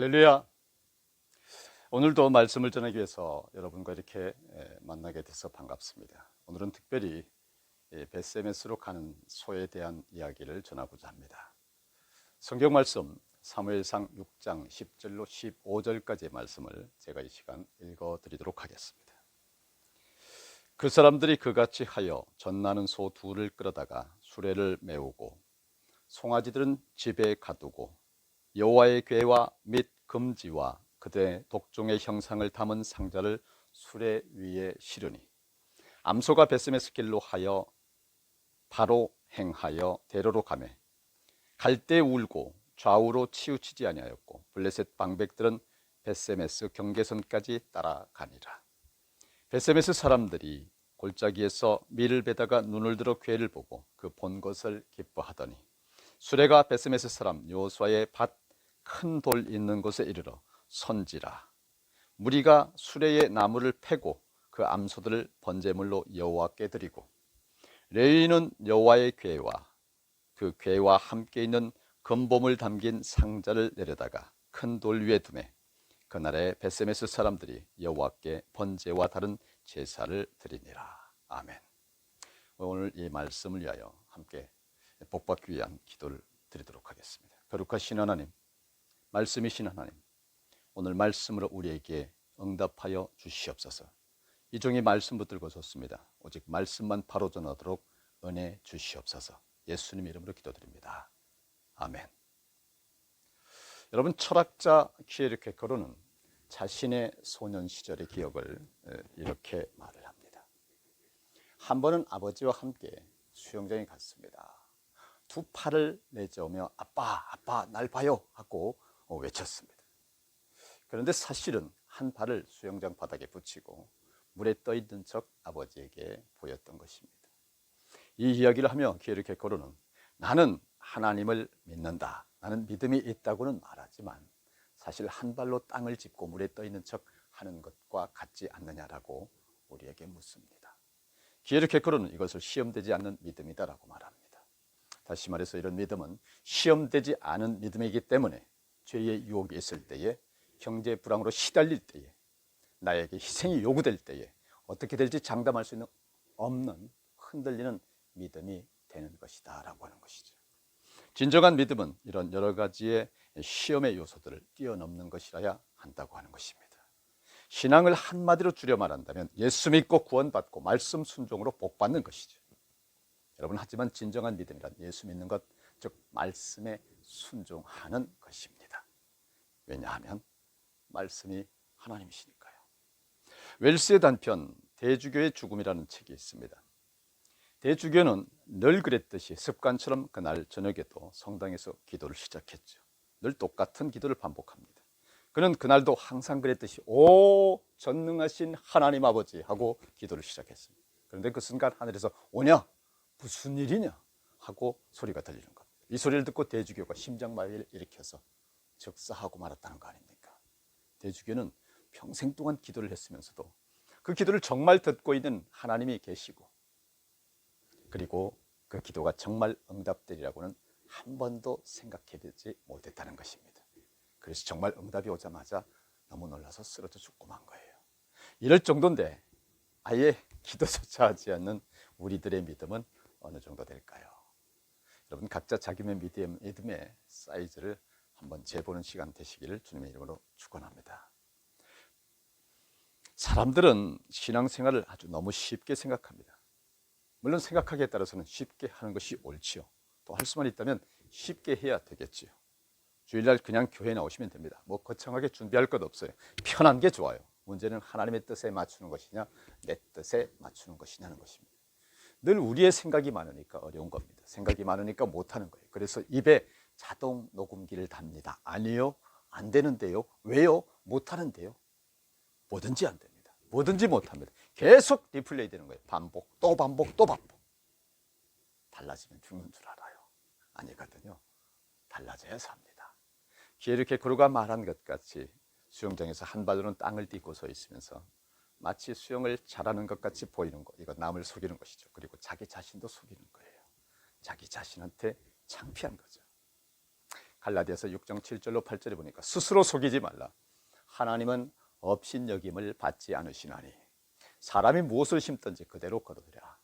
할렐루야. 오늘도 말씀을 전하기 위해서 여러분과 이렇게 만나게 돼서 반갑습니다. 오늘은 특별히 벳세메스로 가는 소에 대한 이야기를 전하고자 합니다. 성경 말씀 사무엘상 6장 10절로 15절까지의 말씀을 제가 이 시간 읽어드리도록 하겠습니다. 그 사람들이 그같이 하여 젖나는 소 둘을 끌어다가 수레를 메우고 송아지들은 집에 가두고 여호와의 궤와 및 금지와 그들의 독종의 형상을 담은 상자를 수레 위에 실으니 암소가 벳세메스 길로 하여 바로 행하여 대로로 가매 갈 때 울고 좌우로 치우치지 아니하였고 블레셋 방백들은 벳세메스 경계선까지 따라가니라. 벳세메스 사람들이 골짜기에서 밀을 베다가 눈을 들어 궤를 보고 그 본 것을 기뻐하더니 수레가 벳세메스 사람 여호수아의 밭 큰 돌 있는 곳에 이르러 선지라. 무리가 수레의 나무를 패고 그 암소들을 번제물로 여호와께 드리고 레위인은 여호와의 궤와 그 궤와 함께 있는 금봄을 담긴 상자를 내려다가 큰 돌 위에 두매 그날에 벳세메스 사람들이 여호와께 번제와 다른 제사를 드리니라. 아멘. 오늘 이 말씀을 위하여 함께 복받기 위한 기도를 드리도록 하겠습니다. 거룩하신 하나님, 말씀이신 하나님, 오늘 말씀으로 우리에게 응답하여 주시옵소서. 이 종이 말씀 붙들고 섰습니다. 오직 말씀만 바로 전하도록 은혜 주시옵소서. 예수님 이름으로 기도드립니다. 아멘. 여러분, 철학자 키에르케고르는 자신의 소년 시절의 기억을 이렇게 말을 합니다. 한 번은 아버지와 함께 수영장에 갔습니다. 두 팔을 내저으며 아빠, 아빠, 날 봐요 하고 외쳤습니다. 그런데 사실은 한 발을 수영장 바닥에 붙이고 물에 떠 있는 척 아버지에게 보였던 것입니다. 이 이야기를 하며 키에르케고르는 나는 하나님을 믿는다, 나는 믿음이 있다고는 말하지만 사실 한 발로 땅을 짚고 물에 떠 있는 척 하는 것과 같지 않느냐라고 우리에게 묻습니다. 키에르케고르는 이것을 시험되지 않는 믿음이다라고 말합니다. 다시 말해서 이런 믿음은 시험되지 않은 믿음이기 때문에 죄의 유혹이 있을 때에, 경제 불황으로 시달릴 때에, 나에게 희생이 요구될 때에 어떻게 될지 장담할 수 있는 없는 흔들리는 믿음이 되는 것이다 라고 하는 것이죠. 진정한 믿음은 이런 여러 가지의 시험의 요소들을 뛰어넘는 것이라야 한다고 하는 것입니다. 신앙을 한마디로 줄여 말한다면 예수 믿고 구원받고 말씀 순종으로 복받는 것이죠. 여러분, 하지만 진정한 믿음이란 예수 믿는 것, 즉 말씀에 순종하는 것입니다. 왜냐하면 말씀이 하나님이시니까요. 웰스의 단편 대주교의 죽음이라는 책이 있습니다. 대주교는 늘 그랬듯이 습관처럼 그날 저녁에도 성당에서 기도를 시작했죠. 늘 똑같은 기도를 반복합니다. 그는 그날도 항상 그랬듯이 오 전능하신 하나님 아버지 하고 기도를 시작했습니다. 그런데 그 순간 하늘에서 오냐? 무슨 일이냐? 하고 소리가 들리는 겁니다. 이 소리를 듣고 대주교가 심장마비를 일으켜서 즉사하고 말았다는 거 아닙니까? 대주교는 평생 동안 기도를 했으면서도 그 기도를 정말 듣고 있는 하나님이 계시고 그리고 그 기도가 정말 응답되리라고는 한 번도 생각해보지 못했다는 것입니다. 그래서 정말 응답이 오자마자 너무 놀라서 쓰러져 죽고 만 거예요. 이럴 정도인데 아예 기도조차 하지 않는 우리들의 믿음은 어느 정도 될까요? 여러분, 각자 자기의 믿음의 사이즈를 한번 재보는 시간 되시기를 주님의 이름으로 축원합니다. 사람들은 신앙생활을 아주 너무 쉽게 생각합니다. 물론 생각하기에 따라서는 쉽게 하는 것이 옳지요. 또 할 수만 있다면 쉽게 해야 되겠지요. 주일날 그냥 교회에 나오시면 됩니다. 뭐 거창하게 준비할 것 없어요. 편한 게 좋아요. 문제는 하나님의 뜻에 맞추는 것이냐 내 뜻에 맞추는 것이냐는 것입니다. 늘 우리의 생각이 많으니까 어려운 겁니다. 생각이 많으니까 못하는 거예요. 그래서 입에 자동 녹음기를 답니다. 아니요, 안 되는데요. 왜요? 못하는데요. 뭐든지 안 됩니다. 뭐든지 못합니다. 계속 리플레이 되는 거예요. 반복, 또 반복, 또 반복. 달라지면 죽는 줄 알아요. 아니거든요. 달라져야서 합니다. 키에르케고르가 말한 것 같이 수영장에서 한 발로는 땅을 딛고 서 있으면서 마치 수영을 잘하는 것 같이 보이는 거, 이거 남을 속이는 것이죠. 그리고 자기 자신도 속이는 거예요. 자기 자신한테 창피한 거죠. 갈라디아서 6장 7절로 8절에 보니까 스스로 속이지 말라. 하나님은 업신여김을 받지 않으시나니 사람이 무엇을 심든지 그대로 거두리라.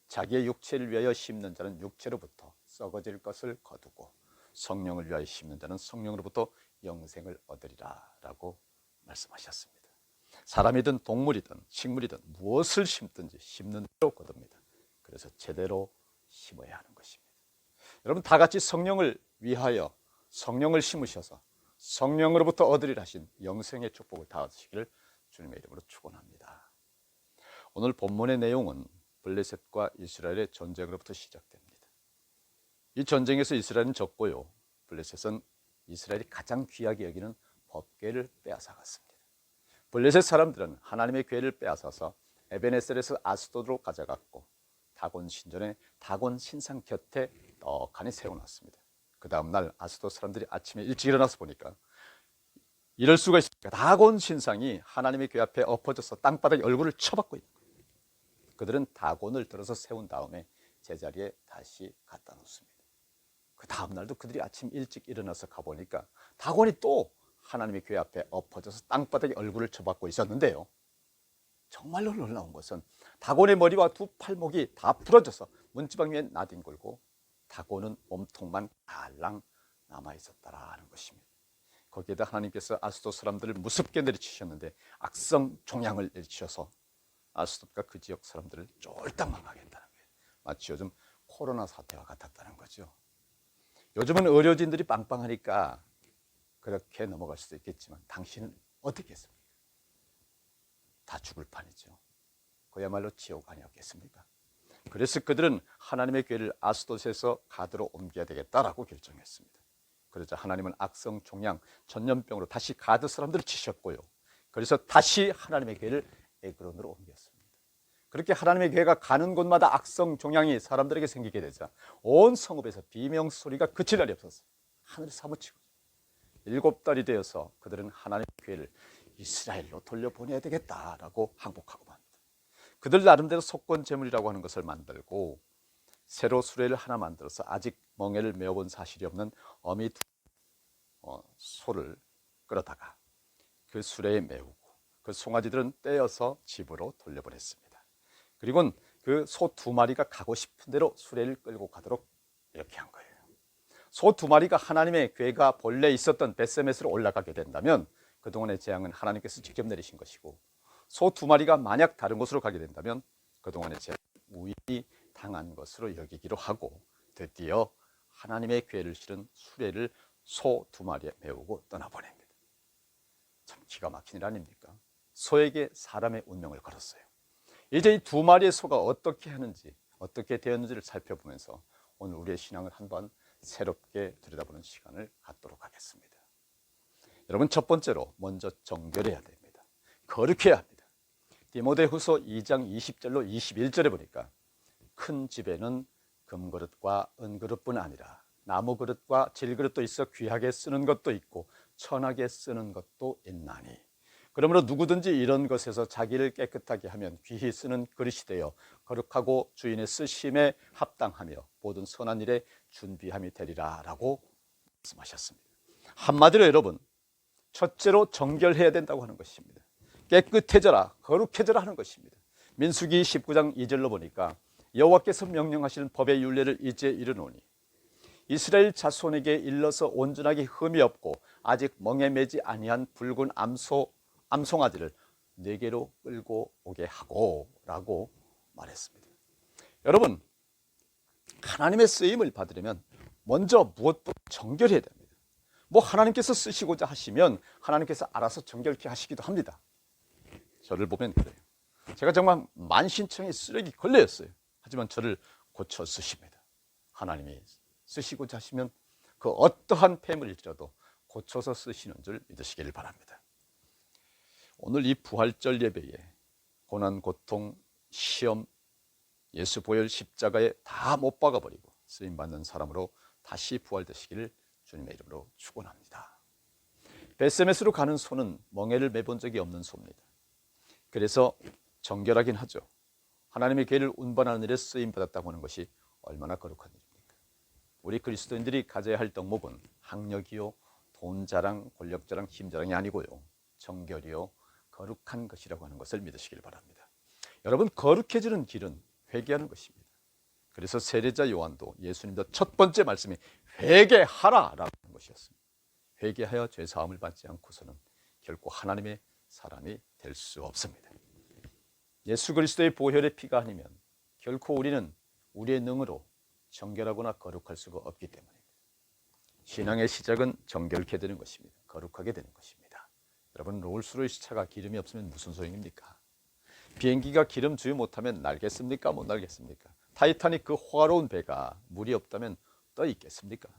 자기의 육체를 위하여 심는 자는 육체로부터 썩어질 것을 거두고 성령을 위하여 심는 자는 성령으로부터 영생을 얻으리라 라고 말씀하셨습니다. 사람이든 동물이든 식물이든 무엇을 심든지 심는 대로 거둡니다. 그래서 제대로 심어야 하는 것입니다. 여러분, 다 같이 성령을 위하여 성령을 심으셔서 성령으로부터 얻으리라 하신 영생의 축복을 다 얻으시기를 주님의 이름으로 축원합니다. 오늘 본문의 내용은 블레셋과 이스라엘의 전쟁으로부터 시작됩니다. 이 전쟁에서 이스라엘은 졌고요, 블레셋은 이스라엘이 가장 귀하게 여기는 법궤를 빼앗아갔습니다. 블레셋 사람들은 하나님의 궤를 빼앗아서 에베네셀에서 아스도드로 가져갔고 다곤 신전에 다곤 신상 곁에 떡하니 세워놨습니다. 그 다음 날 아스도드 사람들이 아침에 일찍 일어나서 보니까 이럴 수가 있습니까? 다곤 신상이 하나님의 궤 앞에 엎어져서 땅바닥에 얼굴을 쳐박고 있는 거예요. 그들은 다곤을 들어서 세운 다음에 제자리에 다시 갖다 놓습니다. 그 다음 날도 그들이 아침 일찍 일어나서 가보니까 다곤이 또 하나님의 궤 앞에 엎어져서 땅바닥에 얼굴을 쳐박고 있었는데요, 정말로 놀라운 것은 다곤의 머리와 두 팔목이 다 부러져서 문지방 위에 나뒹굴고 다곤은 몸통만 달랑 남아있었다라는 것입니다. 거기에다 하나님께서 아스돗 사람들을 무섭게 내리치셨는데 악성 종양을 내리치셔서 아스돗과 그 지역 사람들을 쫄딱 망하겠다는 거예요. 마치 요즘 코로나 사태와 같았다는 거죠. 요즘은 의료진들이 빵빵하니까 그렇게 넘어갈 수도 있겠지만 당신은 어떻게 했습니까? 다 죽을 판이죠. 그야말로 지옥 아니었겠습니까? 그래서 그들은 하나님의 궤를 아스돗에서 가드로 옮겨야 되겠다라고 결정했습니다. 그러자 하나님은 악성 종양 전염병으로 다시 가드 사람들을 치셨고요, 그래서 다시 하나님의 궤를 에그론으로 옮겼습니다. 그렇게 하나님의 궤가 가는 곳마다 악성 종양이 사람들에게 생기게 되자 온 성읍에서 비명 소리가 그칠 날이 없었어요. 하늘이 사무치고 7달이 되어서 그들은 하나님의 궤를 이스라엘로 돌려보내야 되겠다라고 항복하고 맙니다. 그들 나름대로 속건 제물이라고 하는 것을 만들고 새로 수레를 하나 만들어서 아직 멍에를 메어본 사실이 없는 어미 소를 끌어다가 그 수레에 메우고 그 송아지들은 떼어서 집으로 돌려보냈습니다. 그리고 그 소 2마리가 가고 싶은 대로 수레를 끌고 가도록 이렇게 한 거예요. 소 2마리가 하나님의 궤가 본래 있었던 벳세메스로 올라가게 된다면 그동안의 재앙은 하나님께서 직접 내리신 것이고, 소 2마리가 만약 다른 곳으로 가게 된다면 그동안의 재앙은 우연히 당한 것으로 여기기로 하고 드디어 하나님의 궤를 실은 수레를 소 2마리에 메우고 떠나보냅니다. 참 기가 막힌 일 아닙니까? 소에게 사람의 운명을 걸었어요. 이제 이 2마리의 소가 어떻게 하는지, 어떻게 되었는지를 살펴보면서 오늘 우리의 신앙을 한번 새롭게 들여다보는 시간을 갖도록 하겠습니다. 여러분, 첫 번째로 먼저 정결해야 됩니다. 거룩해야 합니다. 디모데후서 2장 20절로 21절에 보니까 큰 집에는 금그릇과 은그릇뿐 아니라 나무 그릇과 질그릇도 있어 귀하게 쓰는 것도 있고 천하게 쓰는 것도 있나니, 그러므로 누구든지 이런 것에서 자기를 깨끗하게 하면 귀히 쓰는 그릇이 되어 거룩하고 주인의 쓰심에 합당하며 모든 선한 일에 준비함이 되리라 라고 말씀하셨습니다. 한마디로 여러분, 첫째로 정결해야 된다고 하는 것입니다. 깨끗해져라, 거룩해져라 하는 것입니다. 민수기 19장 2절로 보니까 여호와께서 명령하시는 법의 율례를 이제 이르노니 이스라엘 자손에게 일러서 온전하게 흠이 없고 아직 멍에 매지 아니한 붉은 암송아지를 네개로 끌고 오게 하고 라고 말했습니다. 여러분, 하나님의 쓰임을 받으려면 먼저 무엇보다 정결해야 됩니다. 뭐 하나님께서 쓰시고자 하시면 하나님께서 알아서 정결케 하시기도 합니다. 저를 보면 그래요. 제가 정말 만신창이 쓰레기 걸레였어요. 하지만 저를 고쳐 쓰십니다. 하나님이 쓰시고자 하시면 그 어떠한 폐물일지라도 고쳐서 쓰시는 줄 믿으시기를 바랍니다. 오늘 이 부활절 예배에 고난, 고통, 시험, 예수 보혈 십자가에 다 못 박아버리고 쓰임받는 사람으로 다시 부활되시기를 주님의 이름으로 축원합니다. 벳세메스로 가는 소는 멍에를 매본 적이 없는 소입니다. 그래서 정결하긴 하죠. 하나님의 궤를 운반하는 일에 쓰임받았다고 하는 것이 얼마나 거룩한 일입니까? 우리 그리스도인들이 가져야 할 덕목은 학력이요, 돈 자랑, 권력 자랑, 힘 자랑이 아니고요, 정결이요, 거룩한 것이라고 하는 것을 믿으시길 바랍니다. 여러분, 거룩해지는 길은 회개하는 것입니다. 그래서 세례자 요한도 예수님도 첫 번째 말씀이 회개하라라는 것이었습니다. 회개하여 죄 사함을 받지 않고서는 결코 하나님의 사람이 될 수 없습니다. 예수 그리스도의 보혈의 피가 아니면 결코 우리는 우리의 능으로 정결하거나 거룩할 수가 없기 때문입니다. 신앙의 시작은 정결케 되는 것입니다. 거룩하게 되는 것입니다. 여러분, 롤스로이스 차가 기름이 없으면 무슨 소용입니까? 비행기가 기름 주유 못하면 날겠습니까? 못 날겠습니까? 타이타닉 그 호화로운 배가 물이 없다면 떠 있겠습니까?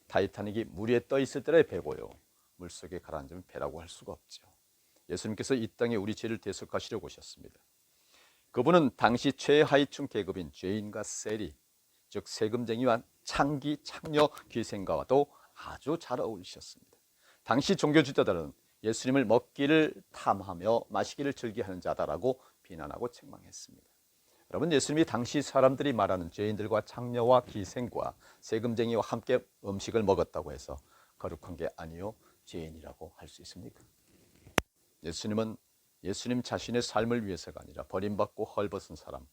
타이타닉이 물 위에 떠 있을 때의 배고요, 물속에 가라앉으면 배라고 할 수가 없죠. 예수님께서 이 땅에 우리 죄를 대속하시려고 오셨습니다. 그분은 당시 최하위층 계급인 죄인과 세리, 즉 세금쟁이와 창기, 창녀, 귀생과도 아주 잘 어울리셨습니다. 당시 종교 지도자들은 예수님을 먹기를 탐하며 마시기를 즐겨하는 자다라고 비난하고 책망했습니다. 여러분, 예수님이 당시 사람들이 말하는 죄인들과 창녀와 기생과 세금쟁이와 함께 음식을 먹었다고 해서 거룩한 게 아니요 죄인이라고 할 수 있습니까? 예수님은 예수님 자신의 삶을 위해서가 아니라 버림받고 헐벗은 사람,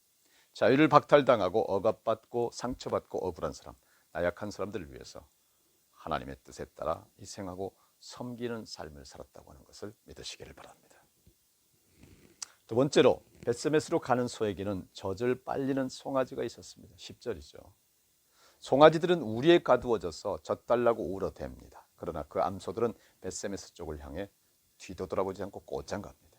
자유를 박탈당하고 억압받고 상처받고 억울한 사람, 나약한 사람들을 위해서 하나님의 뜻에 따라 희생하고 섬기는 삶을 살았다고 하는 것을 믿으시기를 바랍니다. 두 번째로 벳세메스로 가는 소에게는 젖을 빨리는 송아지가 있었습니다. 10절이죠. 송아지들은 우리에 가두어져서 젖 달라고 울어댑니다. 그러나 그 암소들은 벳세메스 쪽을 향해 뒤도 돌아보지 않고 곧장 갑니다.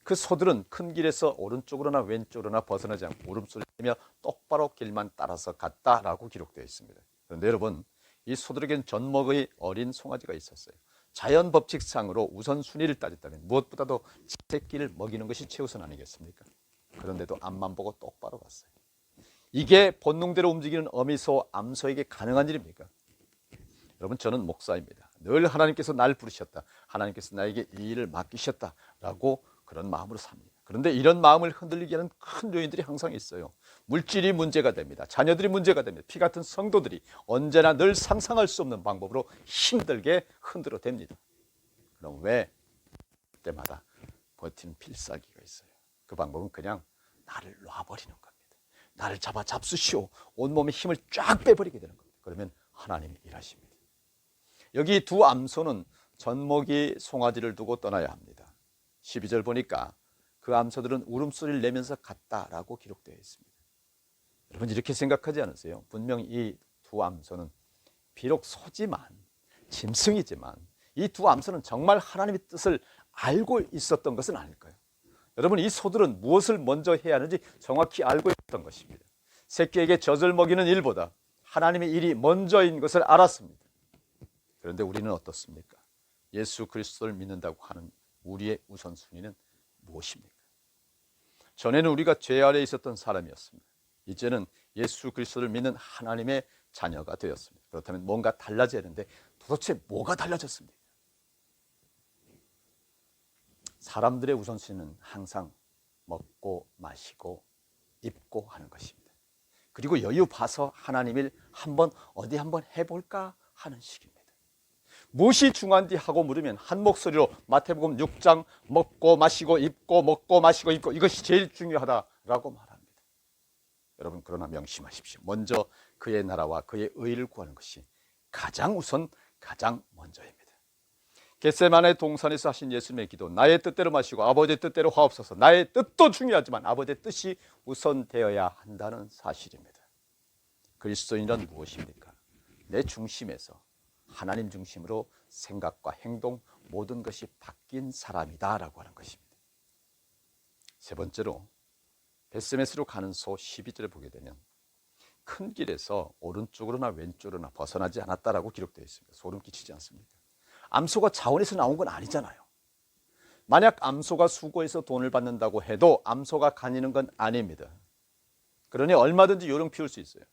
그 소들은 큰 길에서 오른쪽으로나 왼쪽으로나 벗어나지 않고 울음소리를 내며 똑바로 길만 따라서 갔다라고 기록되어 있습니다. 그런데 여러분, 이 소들에겐 젖먹의 어린 송아지가 있었어요. 자연 법칙상으로 우선순위를 따졌다면 무엇보다도 새끼를 먹이는 것이 최우선 아니겠습니까? 그런데도 앞만 보고 똑바로 갔어요. 이게 본능대로 움직이는 어미소, 암소에게 가능한 일입니까? 여러분, 저는 목사입니다. 늘 하나님께서 날 부르셨다, 하나님께서 나에게 이 일을 맡기셨다라고 그런 마음으로 삽니다. 그런데 이런 마음을 흔들리게 하는 큰 요인들이 항상 있어요. 물질이 문제가 됩니다. 자녀들이 문제가 됩니다. 피 같은 성도들이 언제나 늘 상상할 수 없는 방법으로 힘들게 흔들어 댑니다. 그럼 왜 그때마다 버티는 필살기가 있어요. 그 방법은 그냥 나를 놔버리는 겁니다. 나를 잡수시오. 온몸에 힘을 쫙 빼버리게 되는 겁니다. 그러면 하나님이 일하십니다. 여기 두 암소는 젖먹이 송아지를 두고 떠나야 합니다. 12절 보니까 그 암소들은 울음소리를 내면서 갔다라고 기록되어 있습니다. 여러분, 이렇게 생각하지 않으세요? 분명 이 두 암소는 비록 소지만, 짐승이지만 이 두 암소는 정말 하나님의 뜻을 알고 있었던 것은 아닐까요? 여러분, 이 소들은 무엇을 먼저 해야 하는지 정확히 알고 있었던 것입니다. 새끼에게 젖을 먹이는 일보다 하나님의 일이 먼저인 것을 알았습니다. 그런데 우리는 어떻습니까? 예수 그리스도를 믿는다고 하는 우리의 우선순위는 무엇입니까? 전에는 우리가 죄 아래에 있었던 사람이었습니다. 이제는 예수 그리스도를 믿는 하나님의 자녀가 되었습니다. 그렇다면 뭔가 달라져야 하는데 도대체 뭐가 달라졌습니까? 사람들의 우선순위는 항상 먹고 마시고 입고 하는 것입니다. 그리고 여유 봐서 하나님 일 어디 한번 해볼까 하는 식입니다. 무엇이 중요한지 하고 물으면 한 목소리로 마태복음 6장 먹고 마시고 입고 먹고 마시고 입고 이것이 제일 중요하다라고 말합니다. 여러분, 그러나 명심하십시오. 먼저 그의 나라와 그의 의를 구하는 것이 가장 우선 가장 먼저입니다. 겟세마네 동산에서 하신 예수님의 기도, 나의 뜻대로 마시고 아버지의 뜻대로 하옵소서. 나의 뜻도 중요하지만 아버지의 뜻이 우선되어야 한다는 사실입니다. 그리스도인은 무엇입니까? 내 중심에서 하나님 중심으로 생각과 행동, 모든 것이 바뀐 사람이다라고 하는 것입니다. 세 번째로 벳세메스로 가는 소 12절에 보게 되면 큰 길에서 오른쪽으로나 왼쪽으로나 벗어나지 않았다라고 기록되어 있습니다. 소름 끼치지 않습니까? 암소가 자원에서 나온 건 아니잖아요. 만약 암소가 수고해서 돈을 받는다고 해도 암소가 가니는 건 아닙니다. 그러니 얼마든지 요령 피울 수 있어요.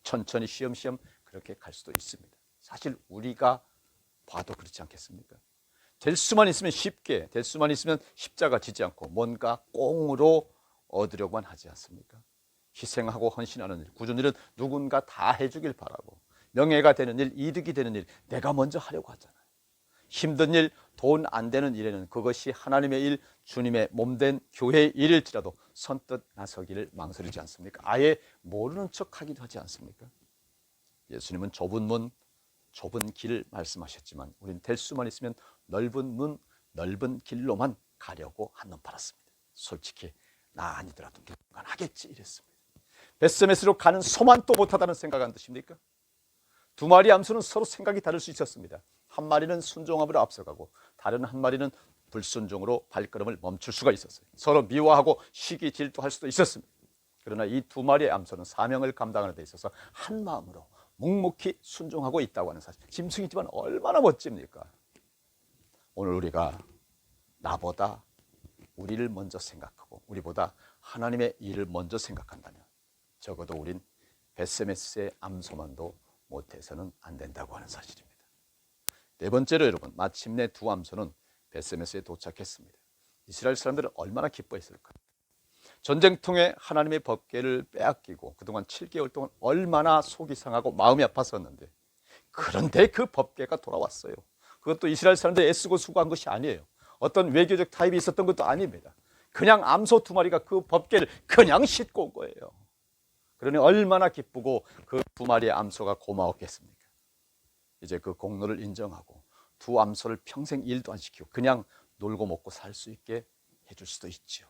천천히 쉬엄쉬엄 그렇게 갈 수도 있습니다. 사실 우리가 봐도 그렇지 않겠습니까? 될 수만 있으면 쉽게, 될 수만 있으면 십자가 지지 않고 뭔가 꽁으로 얻으려고만 하지 않습니까? 희생하고 헌신하는 일, 굳은 일은 누군가 다 해주길 바라고 명예가 되는 일, 이득이 되는 일, 내가 먼저 하려고 하잖아요. 힘든 일, 돈 안 되는 일에는 그것이 하나님의 일, 주님의 몸된 교회의 일일지라도 선뜻 나서기를 망설이지 않습니까? 아예 모르는 척하기도 하지 않습니까? 예수님은 좁은 문, 좁은 길을 말씀하셨지만 우리는 될 수만 있으면 넓은 문, 넓은 길로만 가려고 한눈 팔았습니다. 솔직히 나 아니더라도 누군가 하겠지 이랬습니다. 벳세메스로 가는 소만 또 못하다는 생각 안 드십니까? 두 마리 암소는 서로 생각이 다를 수 있었습니다. 한 마리는 순종함으로 앞서가고 다른 한 마리는 불순종으로 발걸음을 멈출 수가 있었어요. 서로 미워하고 시기 질투할 수도 있었습니다. 그러나 이 두 마리의 암소는 사명을 감당하는 데 있어서 한 마음으로 묵묵히 순종하고 있다고 하는 사실. 짐승이지만 얼마나 멋집니까? 오늘 우리가 나보다 우리를 먼저 생각하고 우리보다 하나님의 일을 먼저 생각한다면 적어도 우린 벳세메스의 암소만도 못해서는 안 된다고 하는 사실입니다. 네 번째로 여러분, 마침내 두 암소는 벳세메스에 도착했습니다. 이스라엘 사람들은 얼마나 기뻐했을까? 전쟁통에 하나님의 법궤를 빼앗기고 그동안 7개월 동안 얼마나 속이 상하고 마음이 아팠었는데, 그런데 그 법궤가 돌아왔어요. 그것도 이스라엘 사람들이 애쓰고 수고한 것이 아니에요. 어떤 외교적 타협이 있었던 것도 아닙니다. 그냥 암소 두 마리가 그 법궤를 그냥 싣고 온 거예요. 그러니 얼마나 기쁘고 그 두 마리의 암소가 고마웠겠습니까? 이제 그 공로를 인정하고 두 암소를 평생 일도 안 시키고 그냥 놀고 먹고 살 수 있게 해줄 수도 있죠.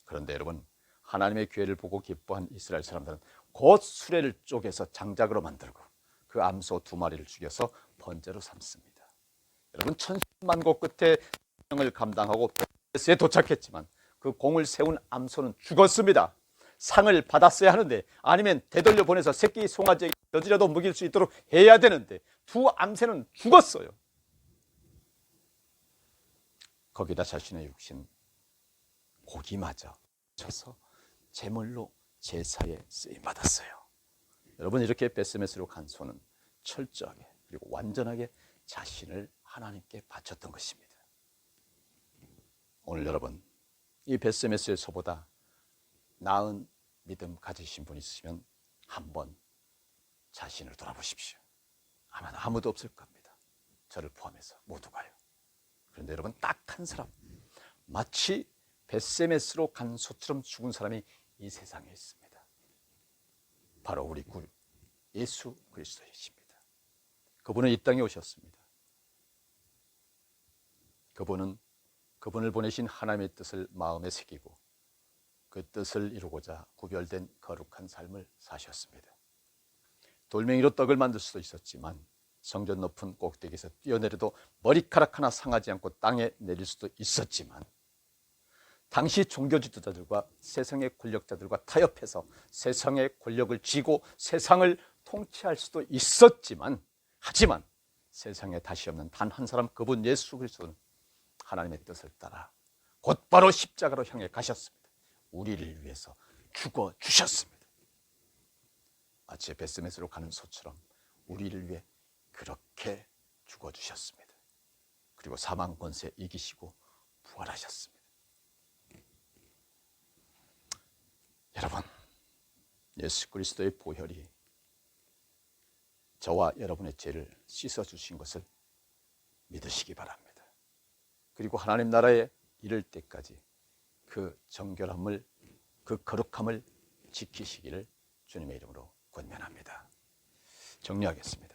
그런데 여러분, 하나님의 기회를 보고 기뻐한 이스라엘 사람들은 곧 수레를 쪼개서 장작으로 만들고 그 암소 두 마리를 죽여서 번제로 삼습니다. 여러분, 천신만고 끝에 사명을 감당하고 벳세에 도착했지만 그 공을 세운 암소는 죽었습니다. 상을 받았어야 하는데, 아니면 되돌려 보내서 새끼 송아지에게 여지라도 먹일 수 있도록 해야 되는데 두 암새는 죽었어요. 거기다 자신의 육신 고기마저 쳐서 제물로 제사에 쓰임받았어요. 여러분, 이렇게 벳세메스로 간 소는 철저하게 그리고 완전하게 자신을 하나님께 바쳤던 것입니다. 오늘 여러분, 이 벳세메스의 소보다 나은 믿음 가지신 분 있으면 한번 자신을 돌아보십시오. 아마 아무도 없을 겁니다. 저를 포함해서 모두가요. 그런데 여러분, 딱 한 사람, 마치 벳세메스로 간 소처럼 죽은 사람이 이 세상에 있습니다. 바로 우리 구 예수 그리스도이십니다. 그분은 이 땅에 오셨습니다. 그분을 보내신 하나님의 뜻을 마음에 새기고 그 뜻을 이루고자 구별된 거룩한 삶을 사셨습니다. 돌멩이로 떡을 만들 수도 있었지만 성전 높은 꼭대기에서 뛰어내려도 머리카락 하나 상하지 않고 땅에 내릴 수도 있었지만, 당시 종교 지도자들과 세상의 권력자들과 타협해서 세상의 권력을 쥐고 세상을 통치할 수도 있었지만, 하지만 세상에 다시 없는 단 한 사람, 그분 예수 그리스도는 하나님의 뜻을 따라 곧바로 십자가로 향해 가셨습니다. 우리를 위해서 죽어 주셨습니다. 마치 벳세메스로 가는 소처럼 우리를 위해 그렇게 죽어 주셨습니다. 그리고 사망 권세 이기시고 부활하셨습니다. 여러분, 예수 그리스도의 보혈이 저와 여러분의 죄를 씻어주신 것을 믿으시기 바랍니다. 그리고 하나님 나라에 이를 때까지 그 정결함을, 그 거룩함을 지키시기를 주님의 이름으로 권면합니다. 정리하겠습니다.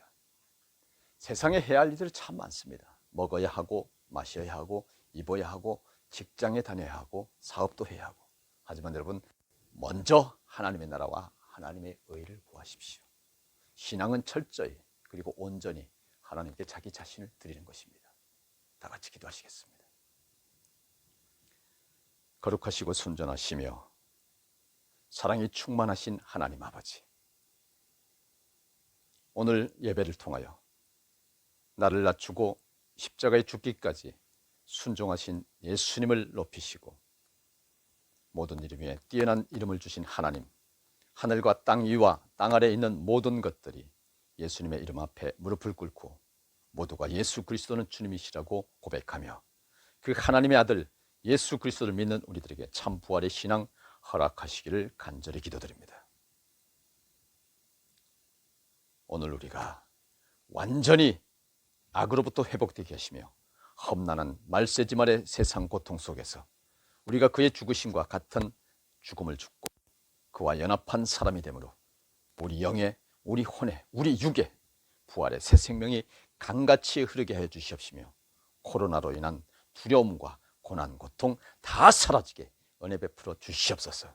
세상에 해야 할 일들이 참 많습니다. 먹어야 하고 마셔야 하고 입어야 하고 직장에 다녀야 하고 사업도 해야 하고. 하지만 여러분, 먼저 하나님의 나라와 하나님의 의를 구하십시오. 신앙은 철저히 그리고 온전히 하나님께 자기 자신을 드리는 것입니다. 다 같이 기도하시겠습니다. 거룩하시고 순전하시며 사랑이 충만하신 하나님 아버지, 오늘 예배를 통하여 나를 낮추고 십자가에 죽기까지 순종하신 예수님을 높이시고 모든 이름 위에 뛰어난 이름을 주신 하나님, 하늘과 땅 위와 땅 아래에 있는 모든 것들이 예수님의 이름 앞에 무릎을 꿇고 모두가 예수 그리스도는 주님이시라고 고백하며 그 하나님의 아들 예수 그리스도를 믿는 우리들에게 참 부활의 신앙 허락하시기를 간절히 기도드립니다. 오늘 우리가 완전히 악으로부터 회복되게 하시며 험난한 말세지말의 세상 고통 속에서 우리가 그의 죽으심과 같은 죽음을 죽고 그와 연합한 사람이 되므로 우리 영에, 우리 혼에, 우리 육에 부활의 새 생명이 강같이 흐르게 해 주시옵시며 코로나로 인한 두려움과 고난, 고통 다 사라지게 은혜 베풀어 주시옵소서.